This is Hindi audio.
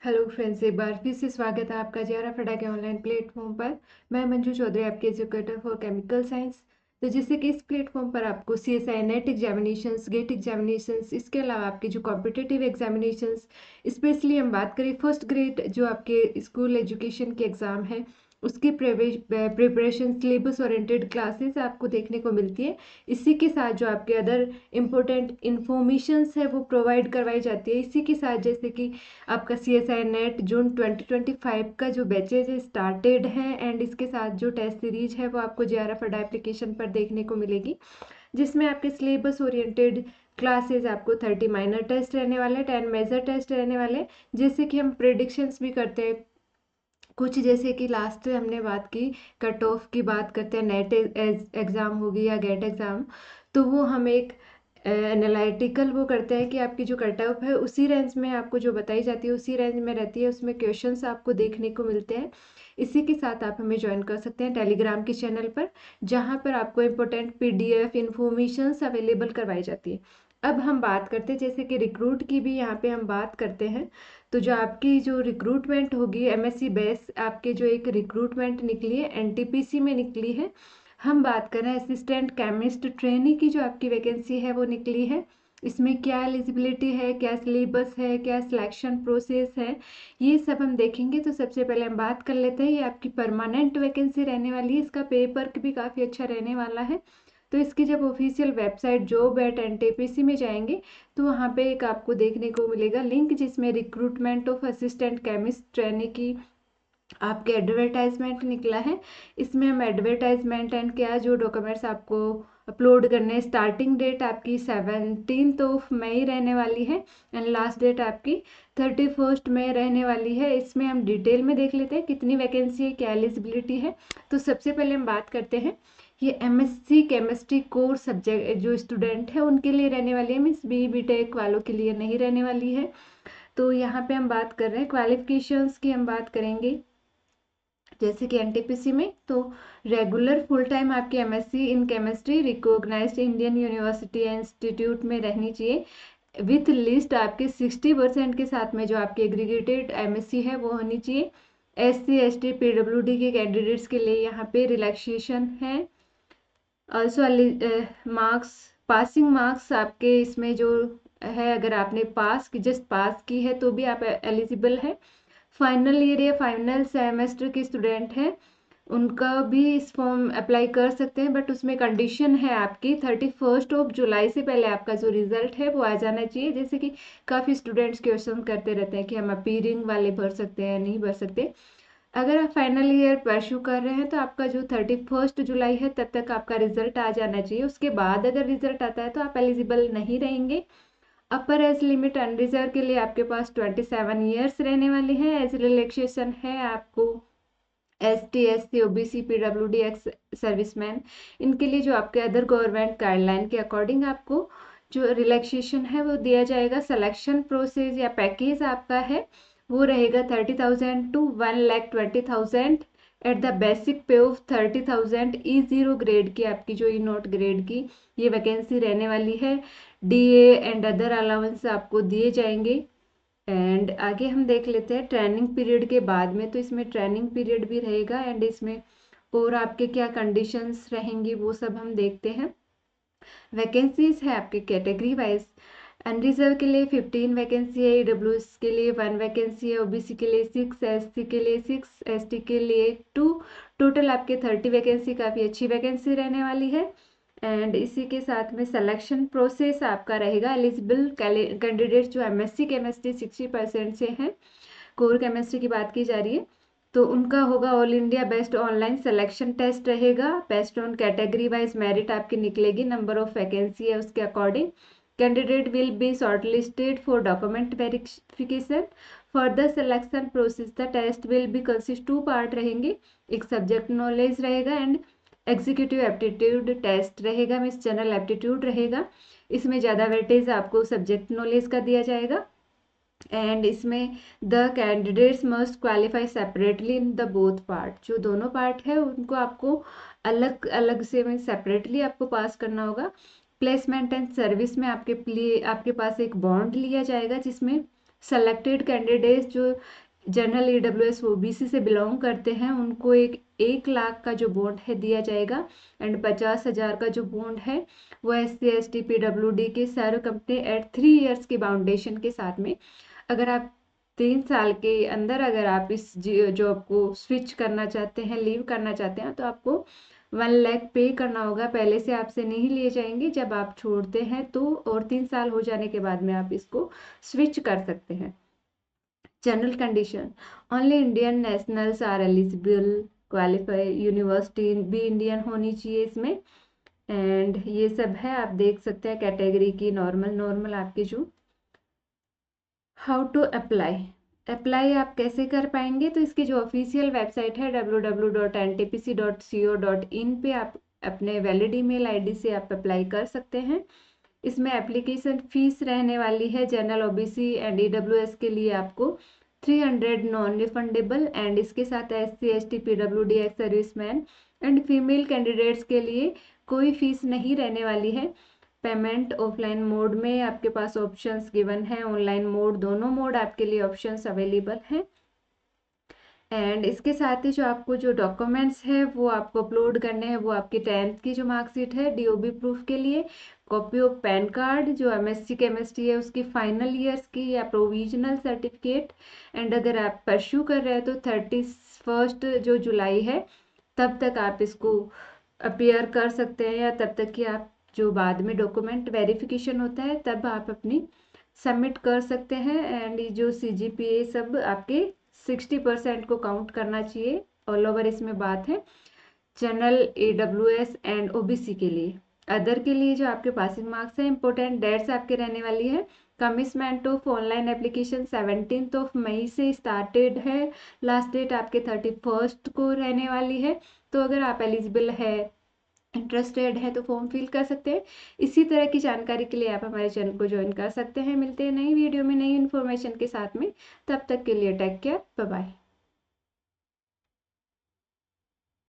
हेलो फ्रेंड्स, एक बार फिर से स्वागत है आपका जियारा फड़ा के ऑनलाइन प्लेटफॉर्म पर। मैं मंजू चौधरी, आपके एजुकेटर फॉर केमिकल साइंस। तो जैसे कि इस प्लेटफॉर्म पर आपको CSI net examinations, GATE examinations, इसके अलावा आपके जो कॉम्पिटिटिव एग्जामिनेशंस, स्पेशली हम बात करें फर्स्ट ग्रेड जो आपके स्कूल एजुकेशन के एग्ज़ाम है, उसकी प्रिपरेशन, सिलेबस ओरिएंटेड क्लासेस आपको देखने को मिलती है। इसी के साथ जो आपके अदर इम्पोर्टेंट इन्फॉर्मेशंस है वो प्रोवाइड करवाई जाती है। इसी के साथ जैसे कि आपका CSI नेट जून 2025 का जो बैचेज स्टार्टेड है, एंड इसके साथ जो टेस्ट सीरीज है वो आपको JRF फड़ा एप्लीकेशन पर देखने को मिलेगी, जिसमें आपके सिलेबस ओरिएंटेड क्लासेस आपको 30 माइनर टेस्ट रहने वाले, 10 मेजर टेस्ट रहने वाले। जैसे कि हम प्रेडिक्शंस भी करते हैं कुछ, जैसे कि लास्ट हमने बात की कट ऑफ की, बात करते हैं नेट एग्ज़ाम होगी या गेट एग्ज़ाम, तो वो हम एक एनालिटिकल वो करते हैं कि आपकी जो कट ऑफ है उसी रेंज में आपको जो बताई जाती है उसी रेंज में रहती है, उसमें क्वेश्चंस आपको देखने को मिलते हैं। इसी के साथ आप हमें ज्वाइन कर सकते हैं टेलीग्राम के चैनल पर, जहाँ पर आपको इम्पोर्टेंट PDF इन्फॉर्मेशंस अवेलेबल करवाई जाती है। अब हम बात करते हैं जैसे कि रिक्रूट की भी यहाँ पे हम बात करते हैं। तो जो आपकी जो रिक्रूटमेंट होगी MSc बेस, आपके जो एक रिक्रूटमेंट निकली है NTPC में निकली है। हम बात कर रहे हैं असिस्टेंट केमिस्ट ट्रेनी की जो आपकी वैकेंसी है वो निकली है। इसमें क्या एलिजिबिलिटी है, क्या सिलेबस है, क्या सिलेक्शन प्रोसेस है, ये सब हम देखेंगे। तो सबसे पहले हम बात कर लेते हैं, ये आपकी परमानेंट वैकेंसी रहने वाली है। इसका पेपर भी काफ़ी अच्छा रहने वाला है। तो इसकी जब ऑफिशियल वेबसाइट job@NTPC में जाएंगे तो वहाँ पे एक आपको देखने को मिलेगा लिंक, जिसमें recruitment of assistant chemist trainee की आपके एडवर्टाइजमेंट निकला है। इसमें हम एडवर्टाइजमेंट एंड क्या जो डॉक्यूमेंट्स आपको अपलोड करने हैं, स्टार्टिंग डेट आपकी 17 मई रहने वाली है, एंड लास्ट डेट आपकी 31 मई रहने वाली है। इसमें हम डिटेल में देख लेते हैं कितनी वैकेंसी है, क्या एलिजिबिलिटी है। तो सबसे पहले हम बात करते हैं, ये MSc केमिस्ट्री कोर सब्जेक्ट जो स्टूडेंट है उनके लिए रहने वाली है, मीन्स BTech वालों के लिए नहीं रहने वाली है। तो यहाँ पे हम बात कर रहे हैं क्वालिफिकेशंस की, हम बात करेंगे जैसे कि NTPC में। तो रेगुलर फुल टाइम आपकी MSc in chemistry recognised Indian university institute में रहनी चाहिए, विथ लिस्ट आपके 60% के साथ में जो आपकी एग्रीगेटेड MSc है वो होनी चाहिए। SC ST PWD के कैंडिडेट्स के लिए यहाँ पे रिलैक्सेशन है। ऑल्सो मार्क्स, पासिंग मार्क्स आपके इसमें जो है, अगर आपने पास की, जस्ट पास की है तो भी आप एलिजिबल है। फाइनल ईयर या फाइनल सेमेस्टर के स्टूडेंट हैं उनका भी इस फॉर्म अप्लाई कर सकते हैं, बट उसमें कंडीशन है आपकी 31 जुलाई से पहले आपका जो रिजल्ट है वो आ जाना चाहिए। जैसे कि काफ़ी स्टूडेंट्स क्वेश्चन करते रहते हैं कि हम अपीयरिंग वाले भर सकते हैं या नहीं भर सकते। अगर आप फाइनल ईयर परस्यू कर रहे हैं तो आपका जो 31 जुलाई है तब तक आपका रिजल्ट आ जाना चाहिए। उसके बाद अगर रिजल्ट आता है तो आप एलिजिबल नहीं रहेंगे। अपर एज लिमिट अनरिजर्व के लिए आपके पास 27 ईयर्स रहने वाले हैं। एज रिलैक्सेशन है आपको ST SC OBC PWD ex serviceman, इनके लिए जो आपके अदर गवर्नमेंट गाइडलाइन के अकॉर्डिंग आपको जो रिलैक्सेशन है वो दिया जाएगा। सिलेक्शन प्रोसेस या पैकेज आपका है वो रहेगा 30,000 to 1,20,000 एट द बेसिक पे ऑफ 30,000 E0 ग्रेड की, आपकी जो E0 ग्रेड की ये वैकेंसी रहने वाली है। DA एंड अदर अलाउंस आपको दिए जाएंगे। एंड आगे हम देख लेते हैं ट्रेनिंग पीरियड के बाद में, तो इसमें ट्रेनिंग पीरियड भी रहेगा, एंड इसमें और आपके क्या कंडीशंस रहेंगी वो सब हम देखते हैं। वैकेंसीज है आपके कैटेगरी वाइज, अनरिजर्व के लिए 15 वैकेंसी है, EWS के लिए 1 वैकेंसी है, OBC के लिए 6, SC के लिए 6, ST के लिए 2, टोटल आपके 30 वैकेंसी, काफ़ी अच्छी वैकेंसी रहने वाली है। एंड इसी के साथ में सिलेक्शन प्रोसेस आपका रहेगा। एलिजिबल कैंडिडेट्स जो MSc केमिस्ट्री 60% से हैं, कोर केमिस्ट्री की बात की जा रही है, तो उनका होगा all India best online selection test रहेगा। Best on category wise merit आपकी निकलेगी, नंबर ऑफ वैकेंसी है उसके according. Candidate will be shortlisted for document verification. For the selection process the test will be consist 2 part रहेंगे, एक सब्जेक्ट नॉलेज रहेगा एंड एग्जीक्यूटिव एप्टीट्यूड टेस्ट रहेगा, मीन्स जनरल एप्टीट्यूड रहेगा। इसमें ज़्यादा वेटेज आपको सब्जेक्ट नॉलेज का दिया जाएगा। एंड इसमें the candidates must qualify separately in the both part, जो दोनों पार्ट है उनको आपको अलग अलग से में सेपरेटली आपको पास करना होगा। प्लेसमेंट एंड सर्विस में आपके लिए आपके पास एक बॉन्ड लिया जाएगा, जिसमें सेलेक्टेड कैंडिडेट्स जो जनरल EWS OBC से बिलोंग करते हैं उनको 1 लाख का जो बॉन्ड है दिया जाएगा, एंड 50,000 का जो बॉन्ड है वो SC ST PWD के सर्व कंपनी एट 3 इयर्स की बाउंडेशन के साथ में। अगर आप 3 साल के अंदर अगर आप इस जॉब को स्विच करना चाहते हैं, लीव करना चाहते हैं, तो आपको 1 लाख पे करना होगा। पहले से आपसे नहीं लिए जाएंगे, जब आप छोड़ते हैं तो, और 3 साल हो जाने के बाद में आप इसको स्विच कर सकते हैं। General condition, only Indian nationals are eligible, qualify, university भी इंडियन होनी चाहिए इसमें, एंड ये सब है। आप देख सकते हैं कैटेगरी की नॉर्मल आपकी जो हाउ टू अप्लाई आप कैसे कर पाएंगे, तो इसकी जो ऑफिशियल वेबसाइट है www.ntpc.co.in पे आप अपने वैलिड ईमेल आईडी से आप अप्लाई कर सकते हैं। इसमें एप्लीकेशन फीस रहने वाली है जनरल OBC एंड EWS के लिए आपको 300 नॉन रिफंडेबल, एंड इसके साथ SC ST PWD ex serviceman and female candidates के लिए कोई फीस नहीं रहने वाली है। पेमेंट ऑफलाइन मोड में आपके पास ऑप्शंस गिवन है, ऑनलाइन मोड, दोनों मोड आपके लिए ऑप्शंस अवेलेबल हैं। एंड इसके साथ ही जो आपको जो डॉक्यूमेंट्स है वो आपको अपलोड करने हैं, वो आपकी 10th की जो मार्कशीट है DOB प्रूफ के लिए, कॉपी ऑफ पैन कार्ड, जो MSc केमिस्ट्री है उसकी फाइनल ईयर्स की या प्रोविजनल सर्टिफिकेट, एंड अगर आप परस्यू कर रहे हैं तो 31 जो जुलाई है तब तक आप इसको अपीयर कर सकते हैं, या तब तक कि आप जो बाद में डॉक्यूमेंट वेरिफिकेशन होता है तब आप अपनी सबमिट कर सकते हैं। एंड जो CGPA सब आपके 60% को काउंट करना चाहिए, ऑल ओवर इसमें बात है। जनरल AWS एंड OBC के लिए, अदर के लिए जो आपके पासिंग मार्क्स है, इंपॉर्टेंट डेट्स आपके रहने वाली है। कमिटमेंट ऑफ ऑनलाइन एप्लीकेशन 17 मई से स्टार्टेड है, लास्ट डेट आपके 31 को रहने वाली है। तो अगर आप एलिजिबल है, इंटरेस्टेड है तो फॉर्म फिल कर सकते हैं। इसी तरह की जानकारी के लिए आप हमारे चैनल को ज्वाइन कर सकते हैं। मिलते हैं नई वीडियो में नई इन्फॉर्मेशन के साथ में, तब तक के लिए टेक केयर, बाय बाय।